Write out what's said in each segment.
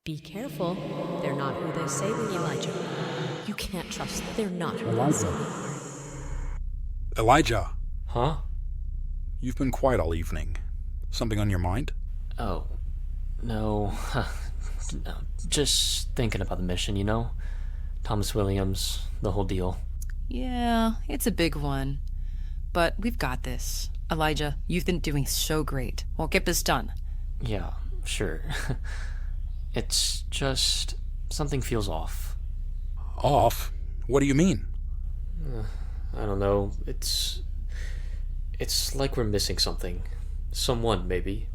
Be careful. They're not who they say they are. Elijah, you can't trust them. They're not who they say they are. Elijah. Huh? You've been quiet all evening. Something on your mind? Oh, no. No, just thinking about the mission, you know? Thomas Williams, the whole deal. Yeah, it's a big one. But we've got this. Elijah, you've been doing so great. We'll get this done. Yeah, sure. It's just... something feels off. Off? What do you mean? I don't know. It's like we're missing something. Someone, maybe.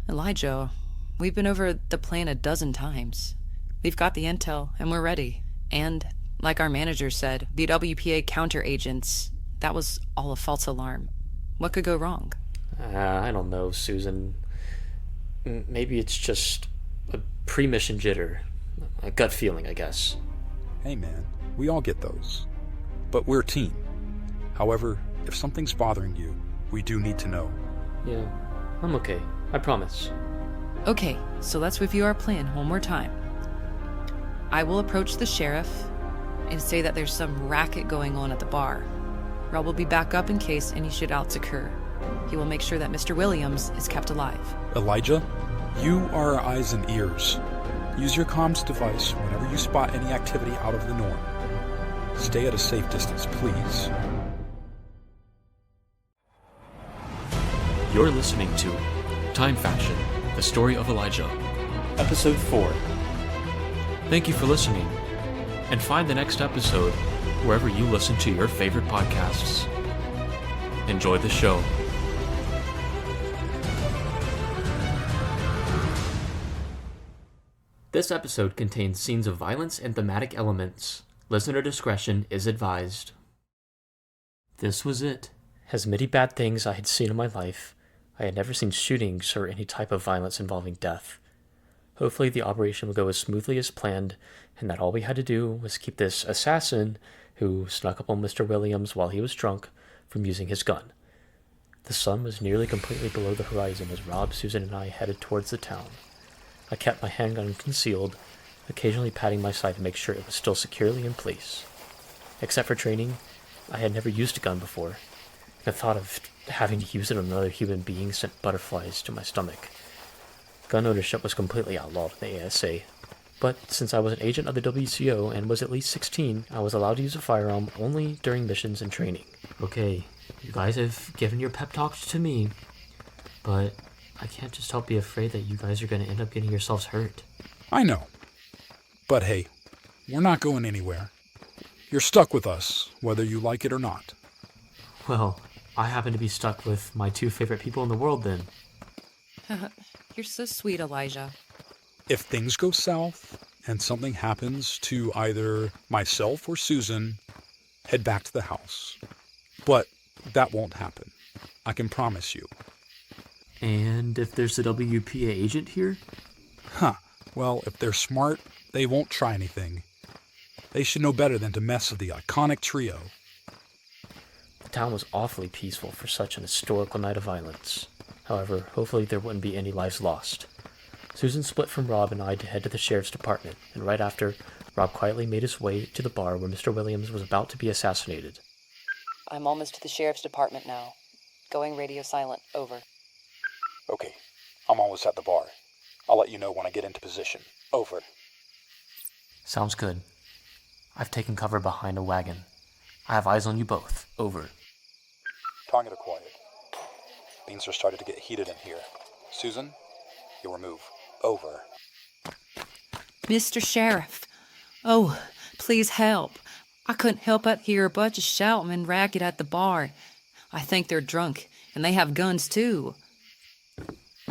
Elijah, we've been over the plan a dozen times. We've got the intel, and we're ready. And, like our manager said, the WPA counter-agents, that was all a false alarm. What could go wrong? I don't know, Susan. Maybe it's just a pre-mission jitter. A gut feeling, I guess. Hey man, we all get those. But we're a team. However, if something's bothering you, we do need to know. Yeah, I'm okay. I promise. Okay, so let's review our plan one more time. I will approach the sheriff and say that there's some racket going on at the bar. Rob will be back up in case any shootouts occur. He will make sure that Mr. Williams is kept alive. Elijah, you are our eyes and ears. Use your comms device whenever you spot any activity out of the norm. Stay at a safe distance, please. You're listening to Time Faction, the story of Elijah. Episode 4. Thank you for listening, and find the next episode wherever you listen to your favorite podcasts. Enjoy the show. This episode contains scenes of violence and thematic elements. Listener discretion is advised. This was it. As many bad things I had seen in my life, I had never seen shootings or any type of violence involving death. Hopefully the operation would go as smoothly as planned, and that all we had to do was keep this assassin, who snuck up on Mr. Williams while he was drunk, from using his gun. The sun was nearly completely below the horizon as Rob, Susan, and I headed towards the town. I kept my handgun concealed, occasionally patting my side to make sure it was still securely in place. Except for training, I had never used a gun before. The thought of having to use it on another human being sent butterflies to my stomach. Gun ownership was completely outlawed in the ASA, but since I was an agent of the WCO and was at least 16, I was allowed to use a firearm only during missions and training. Okay, you guys have given your pep talks to me, but I can't just help be afraid that you guys are going to end up getting yourselves hurt. I know. But hey, we're not going anywhere. You're stuck with us, whether you like it or not. Well, I happen to be stuck with my two favorite people in the world then. You're so sweet, Elijah. If things go south and something happens to either myself or Susan, head back to the house. But that won't happen. I can promise you. And if there's a WPA agent here? Well, if they're smart, they won't try anything. They should know better than to mess with the iconic trio. The town was awfully peaceful for such an historical night of violence. However, hopefully there wouldn't be any lives lost. Susan split from Rob and I to head to the sheriff's department, and right after, Rob quietly made his way to the bar where Mr. Williams was about to be assassinated. I'm almost to the sheriff's department now. Going radio silent. Over. Okay, I'm almost at the bar. I'll let you know when I get into position. Over. Sounds good. I've taken cover behind a wagon. I have eyes on you both. Over. Target acquired. Things are starting to get heated in here. Susan, you'll remove. Over. Mr. Sheriff. Oh, please help. I couldn't help but hear a bunch of shouting and racket at the bar. I think they're drunk, and they have guns too.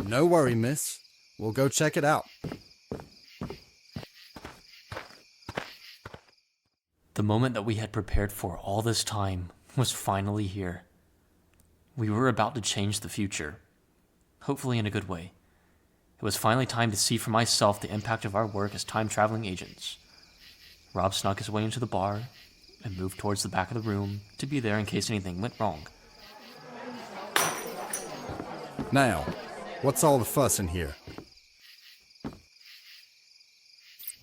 No worry, miss. We'll go check it out. The moment that we had prepared for all this time was finally here. We were about to change the future, hopefully in a good way. It was finally time to see for myself the impact of our work as time-traveling agents. Rob snuck his way into the bar and moved towards the back of the room to be there in case anything went wrong. Now, what's all the fuss in here?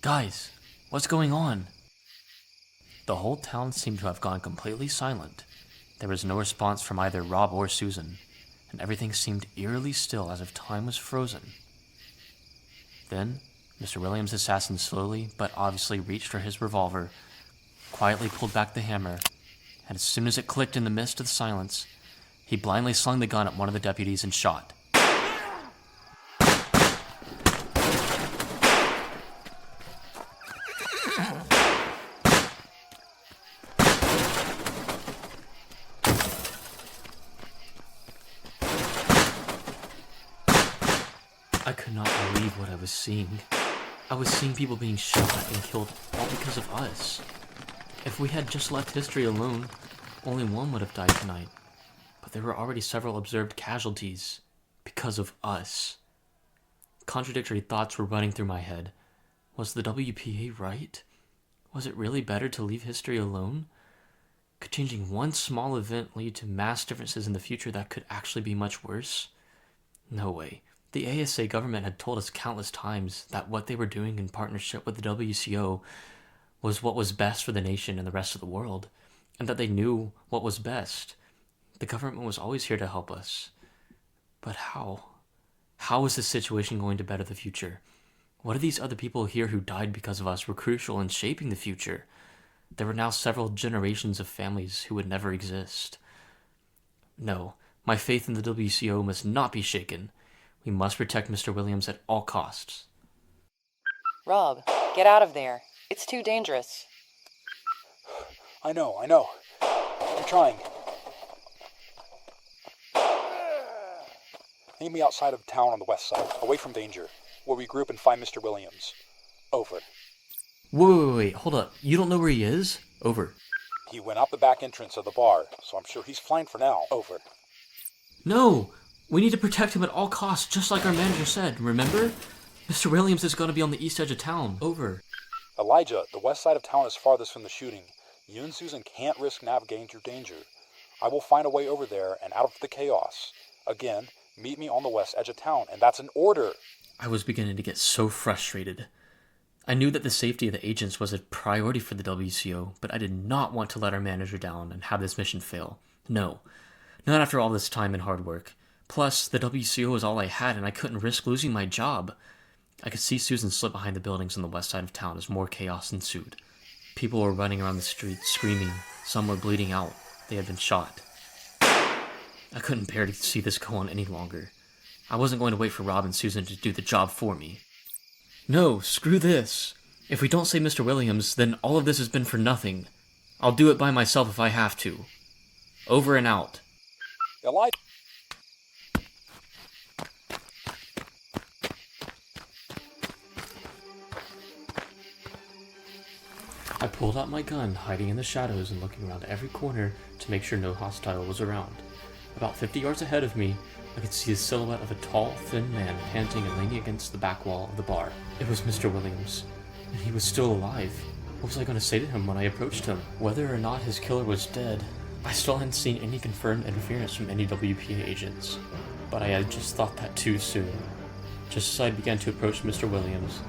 Guys, what's going on? The whole town seemed to have gone completely silent. There was no response from either Rob or Susan, and everything seemed eerily still as if time was frozen. Then, Mr. Williams' assassin slowly but obviously reached for his revolver, quietly pulled back the hammer, and as soon as it clicked in the midst of the silence, he blindly slung the gun at one of the deputies and shot. I could not believe what I was seeing. I was seeing people being shot and killed all because of us. If we had just left history alone, only one would have died tonight. But there were already several observed casualties because of us. Contradictory thoughts were running through my head. Was the WPA right? Was it really better to leave history alone? Could changing one small event lead to mass differences in the future that could actually be much worse? No way. The ASA government had told us countless times that what they were doing in partnership with the WCO was what was best for the nation and the rest of the world, and that they knew what was best. The government was always here to help us. But how? How is this situation going to better the future? What if these other people here who died because of us were crucial in shaping the future? There were now several generations of families who would never exist. No, my faith in the WCO must not be shaken. We must protect Mr. Williams at all costs. Rob, get out of there. It's too dangerous. I know. I'm trying. Meet me outside of town on the west side, away from danger, where we group and find Mr. Williams. Over. Wait, hold up. You don't know where he is? Over. He went out the back entrance of the bar, so I'm sure he's fine for now. Over. No! We need to protect him at all costs, just like our manager said, remember? Mr. Williams is going to be on the east edge of town. Over. Elijah, the west side of town is farthest from the shooting. You and Susan can't risk navigating through danger. I will find a way over there and out of the chaos. Again, meet me on the west edge of town, and that's an order. I was beginning to get so frustrated. I knew that the safety of the agents was a priority for the WCO, but I did not want to let our manager down and have this mission fail. No, not after all this time and hard work. Plus, the WCO was all I had, and I couldn't risk losing my job. I could see Susan slip behind the buildings on the west side of town as more chaos ensued. People were running around the streets, screaming. Some were bleeding out. They had been shot. I couldn't bear to see this go on any longer. I wasn't going to wait for Rob and Susan to do the job for me. No, screw this. If we don't save Mr. Williams, then all of this has been for nothing. I'll do it by myself if I have to. Over and out. Elijah. I pulled out my gun, hiding in the shadows and looking around every corner to make sure no hostile was around. About 50 yards ahead of me, I could see the silhouette of a tall, thin man panting and leaning against the back wall of the bar. It was Mr. Williams, and he was still alive. What was I going to say to him when I approached him? Whether or not his killer was dead, I still hadn't seen any confirmed interference from any WPA agents. But I had just thought that too soon. Just as I began to approach Mr. Williams,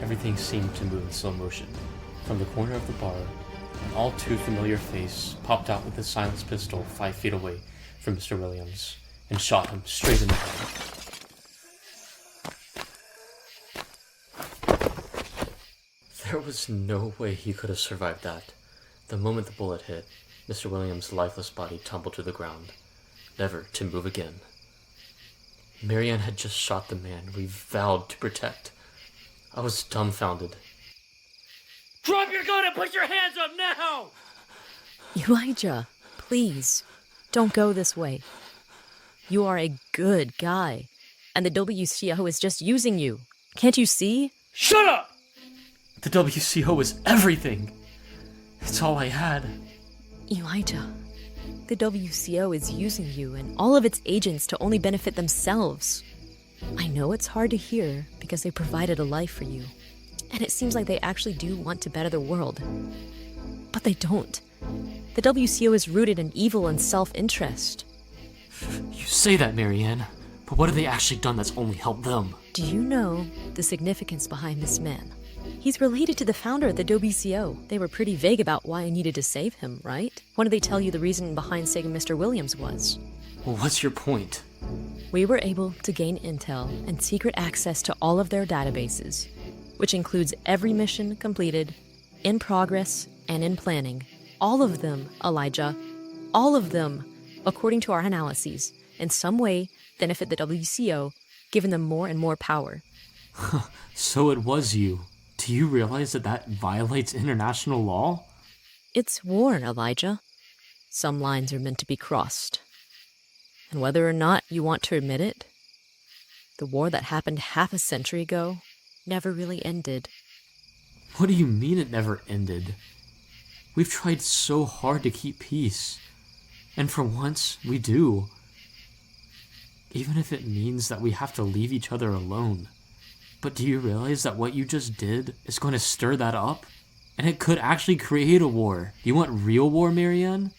everything seemed to move in slow motion. From the corner of the bar, an all too familiar face popped out with a silenced pistol 5 feet away from Mr. Williams and shot him straight in the head. There was no way he could have survived that. The moment the bullet hit, Mr. Williams' lifeless body tumbled to the ground, never to move again. Marianne had just shot the man we vowed to protect. I was dumbfounded. Drop your gun and put your hands up now! Elijah, please, don't go this way. You are a good guy, and the WCO is just using you. Can't you see? Shut up! The WCO is everything. It's all I had. Elijah, the WCO is using you and all of its agents to only benefit themselves. I know it's hard to hear because they provided a life for you. And it seems like they actually do want to better the world. But they don't. The WCO is rooted in evil and self-interest. You say that, Marianne, but what have they actually done that's only helped them? Do you know the significance behind this man? He's related to the founder of the WCO. They were pretty vague about why I needed to save him, right? When did they tell you the reason behind saving Mr. Williams was? Well, what's your point? We were able to gain intel and secret access to all of their databases, which includes every mission completed, in progress, and in planning. All of them, Elijah. All of them, according to our analyses, in some way benefit the WCO, giving them more and more power. So it was you. Do you realize that that violates international law? It's war, Elijah. Some lines are meant to be crossed. And whether or not you want to admit it, the war that happened half a century ago never really ended. What do you mean it never ended? We've tried so hard to keep peace. And for once, we do. Even if it means that we have to leave each other alone. But do you realize that what you just did is going to stir that up? And it could actually create a war. Do you want real war, Marianne?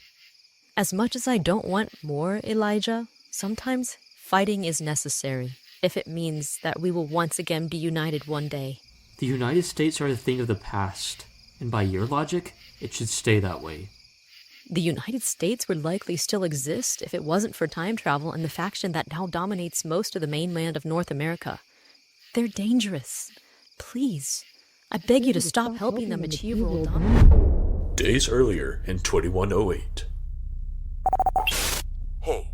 As much as I don't want more, Elijah, sometimes fighting is necessary if it means that we will once again be united one day. The United States are a thing of the past. And by your logic, it should stay that way. The United States would likely still exist if it wasn't for time travel and the faction that now dominates most of the mainland of North America. They're dangerous. Please, I beg you to stop helping them achieve world dominance. Days earlier in 2108. Hey,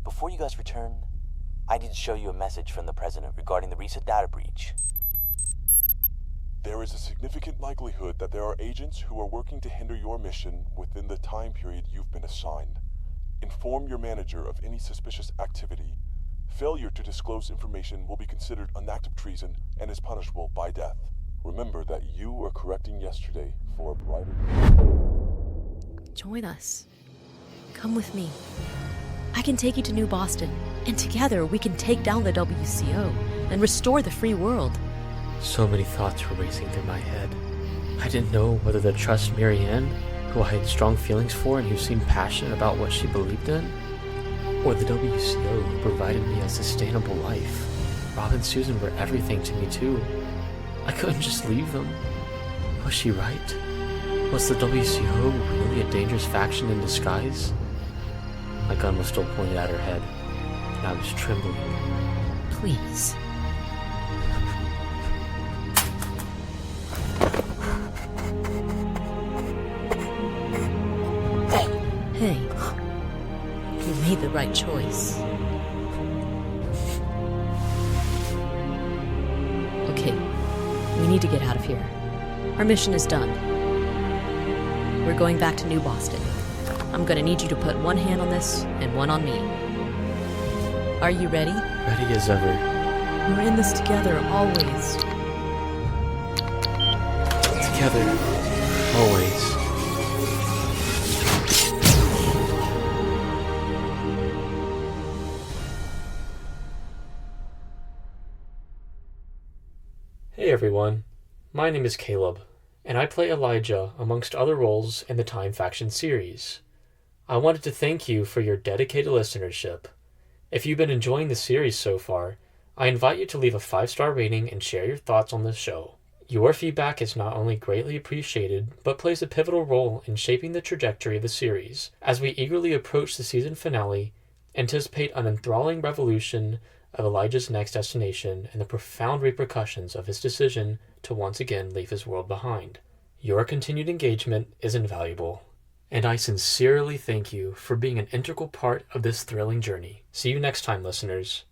before you guys return, I need to show you a message from the President regarding the recent data breach. There is a significant likelihood that there are agents who are working to hinder your mission within the time period you've been assigned. Inform your manager of any suspicious activity. Failure to disclose information will be considered an act of treason and is punishable by death. Remember that you are correcting yesterday for a brighter day. Join us. Come with me. I can take you to New Boston, and together we can take down the WCO and restore the free world. So many thoughts were racing through my head. I didn't know whether to trust Marianne, who I had strong feelings for and who seemed passionate about what she believed in, or the WCO who provided me a sustainable life. Rob and Susan were everything to me too. I couldn't just leave them. Was she right? Was the WCO really a dangerous faction in disguise? My gun was still pointed at her head, and I was trembling. Please. Hey, you made the right choice. Okay, we need to get out of here. Our mission is done. We're going back to New Boston. I'm gonna need you to put one hand on this and one on me. Are you ready? Ready as ever. We're in this together, always. Together. Always. Hey everyone, my name is Caleb, and I play Elijah amongst other roles in the Time Faction series. I wanted to thank you for your dedicated listenership. If you've been enjoying the series so far, I invite you to leave a 5-star rating and share your thoughts on this show. Your feedback is not only greatly appreciated, but plays a pivotal role in shaping the trajectory of the series. As we eagerly approach the season finale, anticipate an enthralling revolution of Elijah's next destination and the profound repercussions of his decision to once again leave his world behind. Your continued engagement is invaluable, and I sincerely thank you for being an integral part of this thrilling journey. See you next time, listeners.